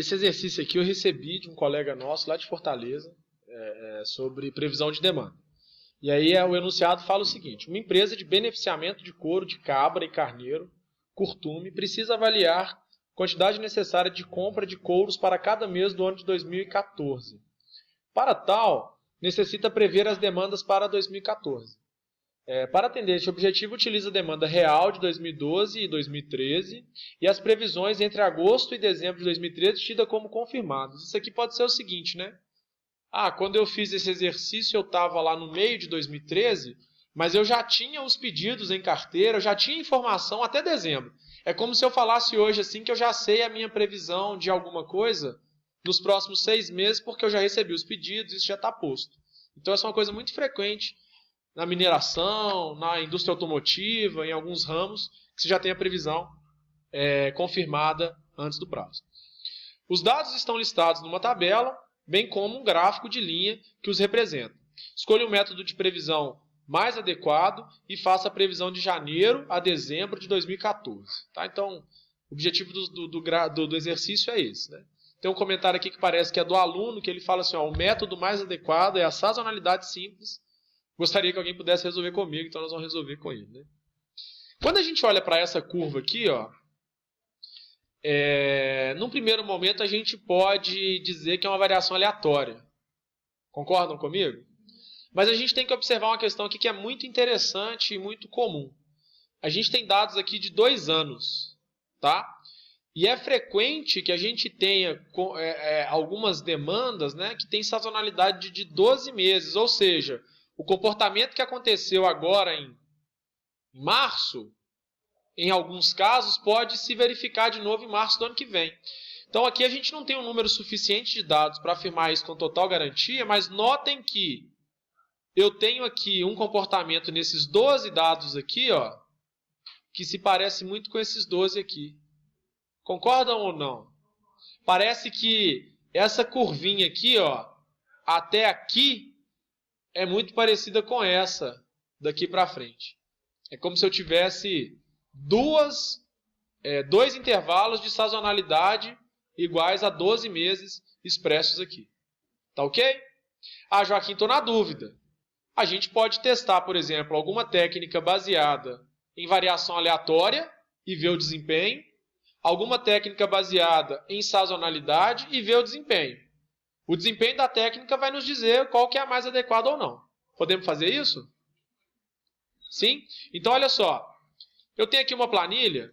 Esse exercício aqui eu recebi de um colega nosso lá de Fortaleza, sobre previsão de demanda. E aí o enunciado fala o seguinte: uma empresa de beneficiamento de couro de cabra e carneiro, curtume, precisa avaliar a quantidade necessária de compra de couros para cada mês do ano de 2014. Para tal, necessita prever as demandas para 2014. Para atender este objetivo, utiliza a demanda real de 2012 e 2013 e as previsões entre agosto e dezembro de 2013 tidas como confirmadas. Isso aqui pode ser o seguinte, né? Quando eu fiz esse exercício eu estava lá no meio de 2013, mas eu já tinha os pedidos em carteira, eu já tinha informação até dezembro. É como se eu falasse hoje assim que eu já sei a minha previsão de alguma coisa nos próximos 6 meses, porque eu já recebi os pedidos, isso já está posto. Então essa é uma coisa muito frequente na mineração, na indústria automotiva, em alguns ramos, que você já tem a previsão confirmada antes do prazo. Os dados estão listados numa tabela, bem como um gráfico de linha que os representa. Escolha o método de previsão mais adequado e faça a previsão de janeiro a dezembro de 2014. Tá? Então, o objetivo do exercício é esse. Né? Tem um comentário aqui que parece que é do aluno, que ele fala assim, o método mais adequado é a sazonalidade simples. Gostaria que alguém pudesse resolver comigo, então nós vamos resolver com ele. Né? Quando a gente olha para essa curva aqui, num primeiro momento a gente pode dizer que é uma variação aleatória. Concordam comigo? Mas a gente tem que observar uma questão aqui que é muito interessante e muito comum. A gente tem dados aqui de 2 anos, tá? E é frequente que a gente tenha algumas demandas, né, que tem sazonalidade de 12 meses, ou seja, o comportamento que aconteceu agora em março, em alguns casos, pode se verificar de novo em março do ano que vem. Então aqui a gente não tem um número suficiente de dados para afirmar isso com total garantia, mas notem que eu tenho aqui um comportamento nesses 12 dados aqui, que se parece muito com esses 12 aqui. Concordam ou não? Parece que essa curvinha aqui, até aqui, é muito parecida com essa daqui para frente. É como se eu tivesse dois intervalos de sazonalidade iguais a 12 meses expressos aqui. Tá ok? Joaquim, estou na dúvida. A gente pode testar, por exemplo, alguma técnica baseada em variação aleatória e ver o desempenho, alguma técnica baseada em sazonalidade e ver o desempenho. O desempenho da técnica vai nos dizer qual que é a mais adequada ou não. Podemos fazer isso? Sim? Então, olha só. Eu tenho aqui uma planilha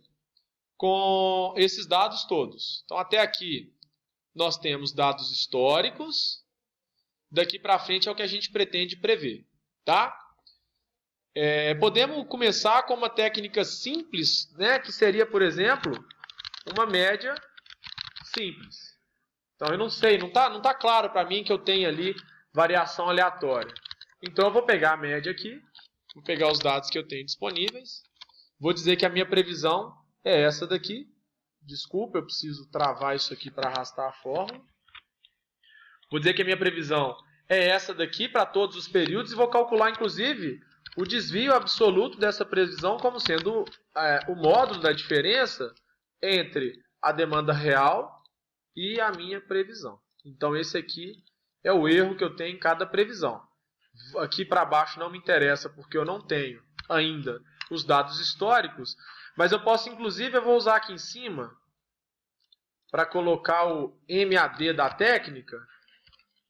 com esses dados todos. Então, até aqui, nós temos dados históricos. Daqui para frente é o que a gente pretende prever. Tá? Podemos começar com uma técnica simples, né, que seria, por exemplo, uma média simples. Então, eu não sei, não tá claro para mim que eu tenho ali variação aleatória. Então, eu vou pegar a média aqui, vou pegar os dados que eu tenho disponíveis, vou dizer que a minha previsão é essa daqui. Desculpa, eu preciso travar isso aqui para arrastar a fórmula. Vou dizer que a minha previsão é essa daqui para todos os períodos e vou calcular, inclusive, o desvio absoluto dessa previsão como sendo o módulo da diferença entre a demanda real e a minha previsão. Então, esse aqui é o erro que eu tenho em cada previsão. Aqui para baixo não me interessa, porque eu não tenho ainda os dados históricos, mas eu posso, inclusive, eu vou usar aqui em cima, para colocar o MAD da técnica,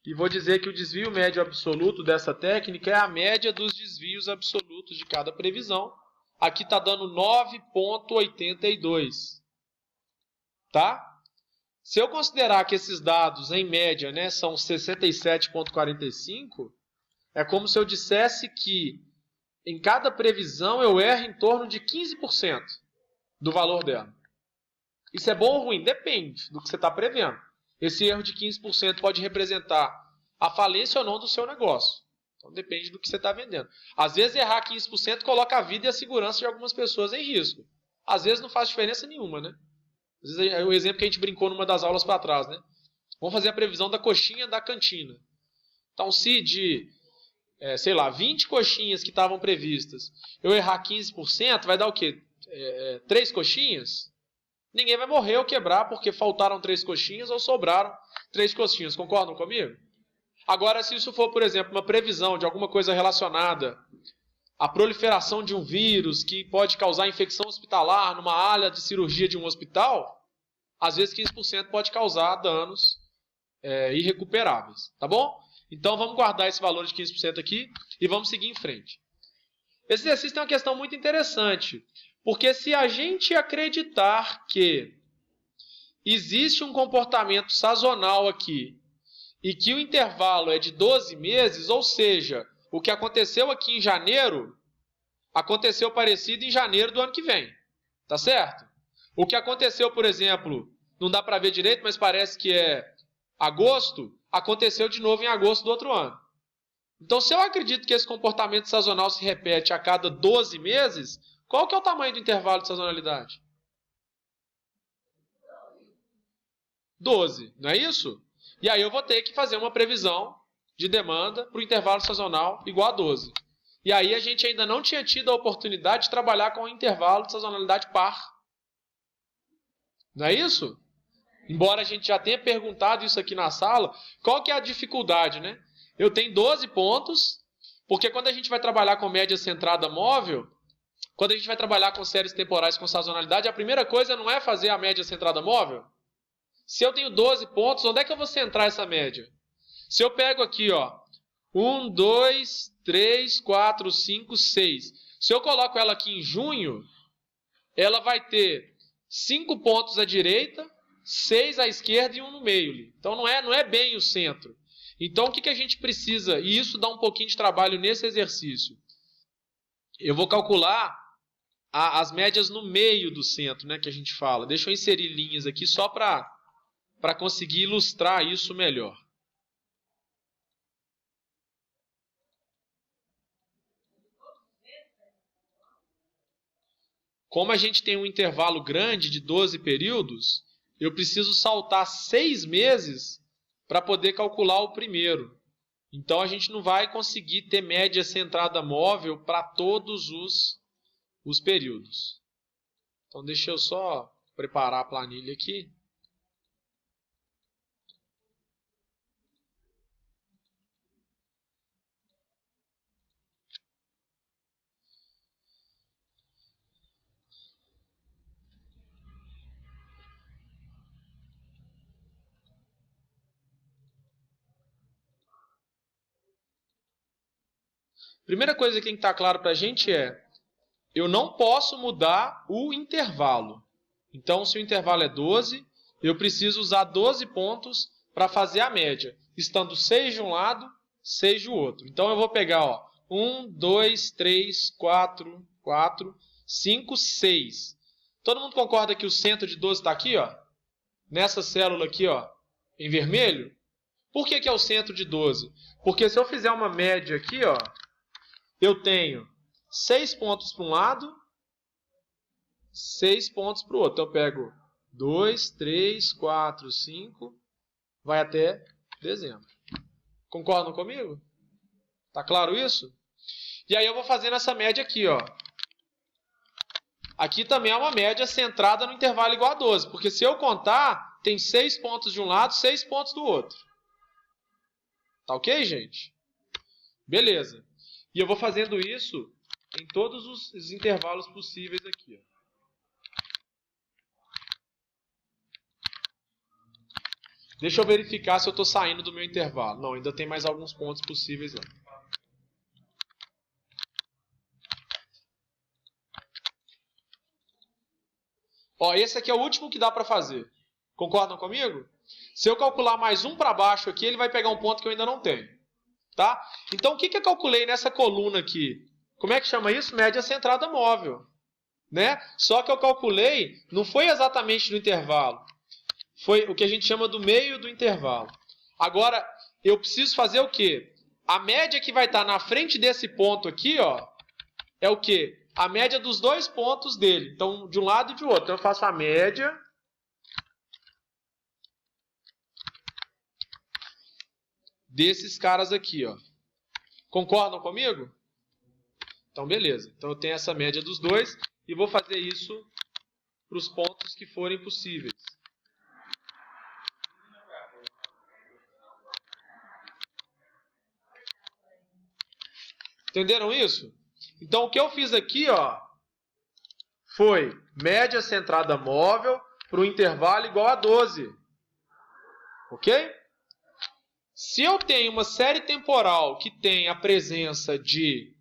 e vou dizer que o desvio médio absoluto dessa técnica é a média dos desvios absolutos de cada previsão. Aqui está dando 9,82. Tá? Se eu considerar que esses dados, em média, né, são 67,45, é como se eu dissesse que em cada previsão eu erro em torno de 15% do valor dela. Isso é bom ou ruim? Depende do que você está prevendo. Esse erro de 15% pode representar a falência ou não do seu negócio. Então depende do que você está vendendo. Às vezes errar 15% coloca a vida e a segurança de algumas pessoas em risco. Às vezes não faz diferença nenhuma, né? Às vezes é o exemplo que a gente brincou numa das aulas para trás, né? Vamos fazer a previsão da coxinha da cantina. Então, se de, 20 coxinhas que estavam previstas, eu errar 15%, vai dar o quê? 3 coxinhas? ninguém vai morrer ou quebrar porque faltaram 3 coxinhas ou sobraram 3 coxinhas. Concordam comigo? Agora, se isso for, por exemplo, uma previsão de alguma coisa relacionada à proliferação de um vírus que pode causar infecção hospitalar numa área de cirurgia de um hospital, às vezes 15% pode causar danos irrecuperáveis, tá bom? Então vamos guardar esse valor de 15% aqui e vamos seguir em frente. Esse exercício tem uma questão muito interessante, porque se a gente acreditar que existe um comportamento sazonal aqui e que o intervalo é de 12 meses, ou seja, o que aconteceu aqui em janeiro, aconteceu parecido em janeiro do ano que vem, tá certo? O que aconteceu, por exemplo, não dá para ver direito, mas parece que é agosto, aconteceu de novo em agosto do outro ano. Então, se eu acredito que esse comportamento sazonal se repete a cada 12 meses, qual que é o tamanho do intervalo de sazonalidade? 12, não é isso? E aí eu vou ter que fazer uma previsão de demanda para o intervalo sazonal igual a 12. E aí a gente ainda não tinha tido a oportunidade de trabalhar com o intervalo de sazonalidade par. Não é isso? Embora a gente já tenha perguntado isso aqui na sala, qual que é a dificuldade, né? Eu tenho 12 pontos, porque quando a gente vai trabalhar com média centrada móvel, quando a gente vai trabalhar com séries temporais com sazonalidade, a primeira coisa não é fazer a média centrada móvel. Se eu tenho 12 pontos, onde é que eu vou centrar essa média? Se eu pego aqui, ó, 1, 2, 3, 4, 5, 6. Se eu coloco ela aqui em junho, ela vai ter 5 pontos à direita, 6 à esquerda e 1 no meio. Então não é bem o centro. Então o que a gente precisa? E isso dá um pouquinho de trabalho nesse exercício. Eu vou calcular as médias no meio do centro, né, que a gente fala. Deixa eu inserir linhas aqui só para conseguir ilustrar isso melhor. Como a gente tem um intervalo grande de 12 períodos, eu preciso saltar 6 meses para poder calcular o primeiro. Então, a gente não vai conseguir ter média centrada móvel para todos os períodos. Então, deixa eu só preparar a planilha aqui. Primeira coisa que tem que estar claro para a gente é, eu não posso mudar o intervalo. Então, se o intervalo é 12, eu preciso usar 12 pontos para fazer a média, estando 6 de um lado, 6 do outro. Então, eu vou pegar, ó, 1, 2, 3, 4, 5, 6. Todo mundo concorda que o centro de 12 está aqui, ó? Nessa célula aqui, ó, em vermelho? Por que é o centro de 12? Porque se eu fizer uma média aqui, ó, eu tenho 6 pontos para um lado, 6 pontos para o outro. Então, eu pego 2, 3, 4, 5, vai até dezembro. Concordam comigo? Tá claro isso? E aí eu vou fazendo essa média aqui, ó. Aqui também é uma média centrada no intervalo igual a 12, porque se eu contar, tem 6 pontos de um lado, 6 pontos do outro. Tá ok, gente? Beleza. E eu vou fazendo isso em todos os intervalos possíveis aqui, ó. Deixa eu verificar se eu estou saindo do meu intervalo. Não, ainda tem mais alguns pontos possíveis lá. Ó, esse aqui é o último que dá para fazer. Concordam comigo? Se eu calcular mais um para baixo aqui, ele vai pegar um ponto que eu ainda não tenho. Tá? Então, o que eu calculei nessa coluna aqui? Como é que chama isso? Média centrada móvel. Né? Só que eu calculei, não foi exatamente no intervalo. Foi o que a gente chama do meio do intervalo. Agora, eu preciso fazer o quê? A média que vai estar na frente desse ponto aqui, ó, é o quê? A média dos 2 pontos dele. Então, de um lado e de outro. Então, eu faço a média desses caras aqui, ó. Concordam comigo? Então, beleza. Então, eu tenho essa média dos dois e vou fazer isso para os pontos que forem possíveis. Entenderam isso? Então, o que eu fiz aqui, ó, foi média centrada móvel para o intervalo igual a 12. Ok? Se eu tenho uma série temporal que tem a presença de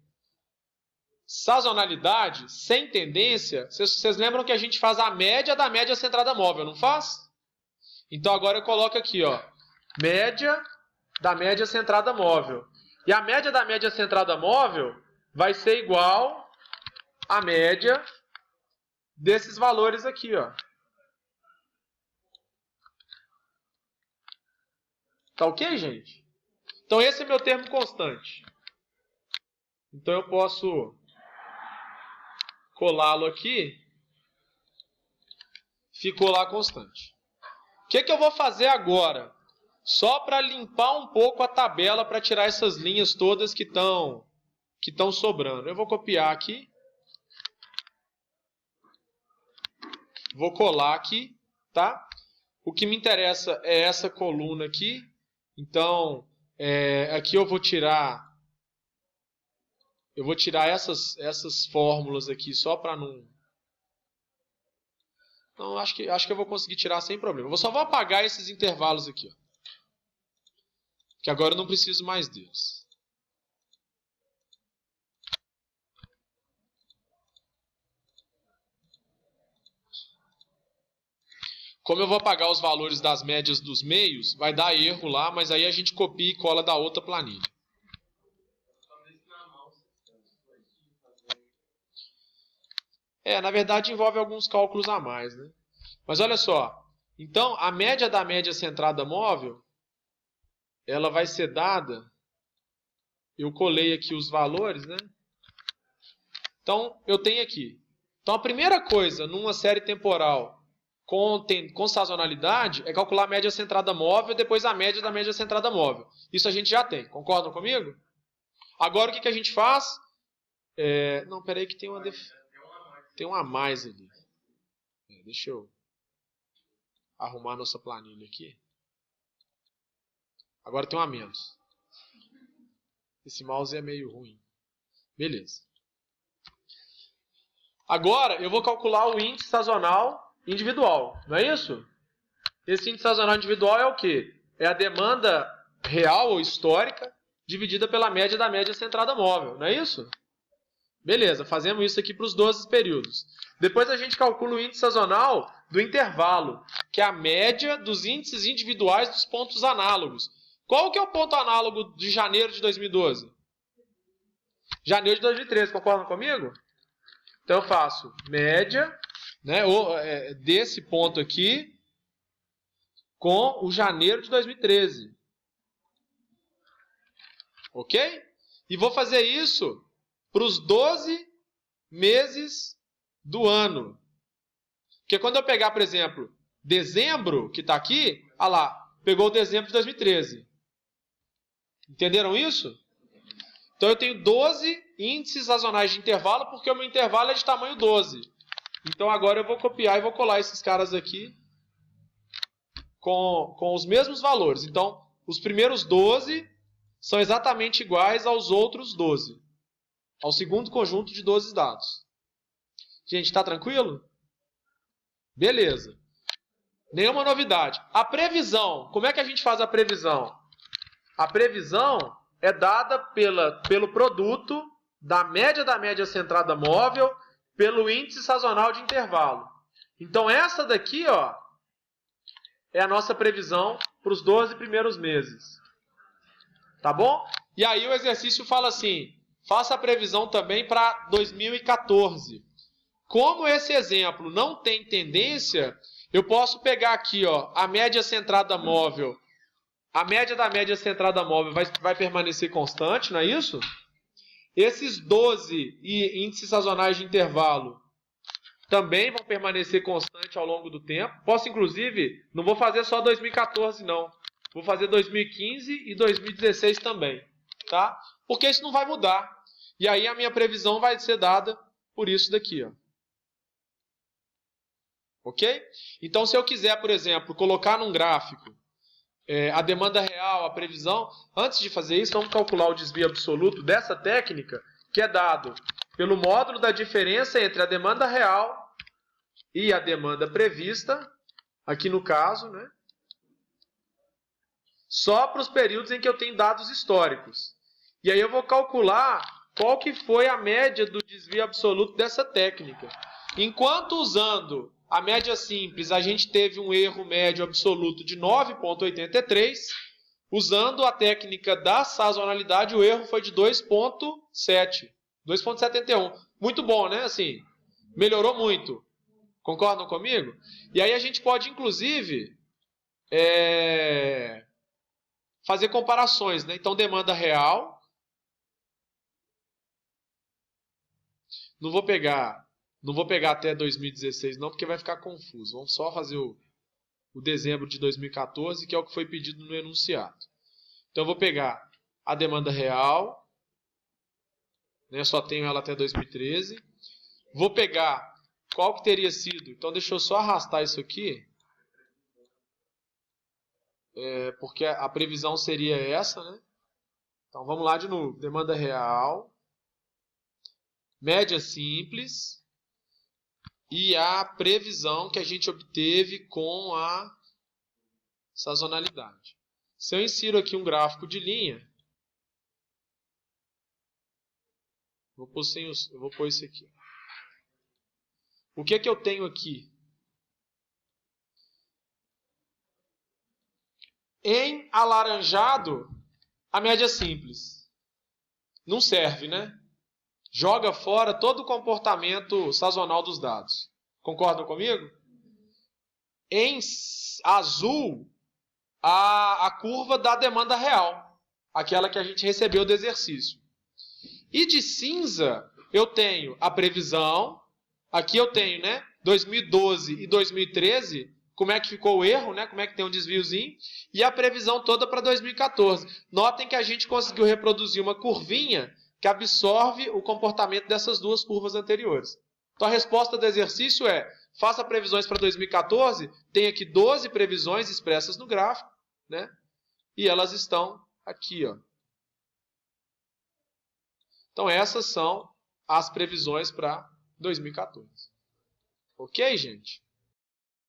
sazonalidade sem tendência, vocês lembram que a gente faz a média da média centrada móvel, não faz? Então, agora eu coloco aqui, ó, média da média centrada móvel. E a média da média centrada móvel vai ser igual à média desses valores aqui, ó. Tá ok, gente? Então esse é meu termo constante. Então eu posso colá-lo aqui. Ficou lá constante. O que eu vou fazer agora? Só para limpar um pouco a tabela, para tirar essas linhas todas que estão sobrando. Eu vou copiar aqui. Vou colar aqui, tá? O que me interessa é essa coluna aqui. Então, aqui eu vou tirar essas fórmulas aqui só para não... Não, acho que eu vou conseguir tirar sem problema. Eu só vou apagar esses intervalos aqui, ó. Que agora eu não preciso mais deles. Como eu vou apagar os valores das médias dos meios, vai dar erro lá, mas aí a gente copia e cola da outra planilha. Na verdade envolve alguns cálculos a mais, né? Mas olha só, então a média da média centrada móvel, ela vai ser dada, eu colei aqui os valores, né? Então eu tenho aqui. Então a primeira coisa numa série temporal com sazonalidade é calcular a média centrada móvel e depois a média da média centrada móvel. Isso a gente já tem, concordam comigo? Agora o que a gente faz? Não, peraí que tem um a mais ali. Deixa eu arrumar a nossa planilha aqui. Agora tem um a menos. Esse mouse é meio ruim. Beleza. Agora eu vou calcular o índice sazonal individual, não é isso? Esse índice sazonal individual é o quê? É a demanda real ou histórica dividida pela média da média centrada móvel, não é isso? Beleza, fazemos isso aqui para os 12 períodos. Depois a gente calcula o índice sazonal do intervalo, que é a média dos índices individuais dos pontos análogos. Qual que é o ponto análogo de janeiro de 2012? Janeiro de 2013, concordam comigo? Então eu faço média, né, desse ponto aqui com o janeiro de 2013. Ok? E vou fazer isso para os 12 meses do ano. Porque quando eu pegar, por exemplo, dezembro, que está aqui, olha lá, pegou o dezembro de 2013. Entenderam isso? Então eu tenho 12 índices sazonais de intervalo, porque o meu intervalo é de tamanho 12. Então agora eu vou copiar e vou colar esses caras aqui com os mesmos valores. Então, os primeiros 12 são exatamente iguais aos outros 12. Ao segundo conjunto de 12 dados. Gente, está tranquilo? Beleza. Nenhuma novidade. A previsão. Como é que a gente faz a previsão? A previsão é dada pelo produto da média centrada móvel pelo índice sazonal de intervalo. Então, essa daqui, ó, é a nossa previsão para os 12 primeiros meses. Tá bom? E aí o exercício fala assim, faça a previsão também para 2014. Como esse exemplo não tem tendência, eu posso pegar aqui, ó, a média centrada móvel. A média da média centrada móvel vai permanecer constante, não é isso? Esses 12 índices sazonais de intervalo também vão permanecer constantes ao longo do tempo. Posso, inclusive, não vou fazer só 2014, não. Vou fazer 2015 e 2016 também, tá? Porque isso não vai mudar. E aí a minha previsão vai ser dada por isso daqui, ó. Ok? Então, se eu quiser, por exemplo, colocar num gráfico a demanda real, a previsão, antes de fazer isso, vamos calcular o desvio absoluto dessa técnica, que é dado pelo módulo da diferença entre a demanda real e a demanda prevista, aqui no caso, né? Só para os períodos em que eu tenho dados históricos. E aí eu vou calcular qual que foi a média do desvio absoluto dessa técnica. Enquanto usando a média simples, a gente teve um erro médio absoluto de 9,83, usando a técnica da sazonalidade, o erro foi de 2,7, 2,71. Muito bom, né? Assim, melhorou muito. Concordam comigo? E aí a gente pode, inclusive, fazer comparações, né? Então, demanda real. Não vou pegar até 2016 não, porque vai ficar confuso. Vamos só fazer o dezembro de 2014, que é o que foi pedido no enunciado. Então, eu vou pegar a demanda real, né? Só tenho ela até 2013. Vou pegar qual que teria sido. Então, deixa eu só arrastar isso aqui. Porque a previsão seria essa, né? Então, vamos lá de novo. Demanda real, média simples e a previsão que a gente obteve com a sazonalidade. Se eu insiro aqui um gráfico de linha, eu vou pôr isso aqui. O que é que eu tenho aqui? Em alaranjado, a média simples. Não serve, né? Joga fora todo o comportamento sazonal dos dados. Concordam comigo? Em azul, a curva da demanda real. Aquela que a gente recebeu do exercício. E de cinza, eu tenho a previsão. Aqui eu tenho, né? 2012 e 2013. Como é que ficou o erro, né? Como é que tem um desviozinho. E a previsão toda para 2014. Notem que a gente conseguiu reproduzir uma curvinha que absorve o comportamento dessas duas curvas anteriores. Então a resposta do exercício é: faça previsões para 2014, tem aqui 12 previsões expressas no gráfico, né? E elas estão aqui, ó. Então essas são as previsões para 2014. Ok, gente?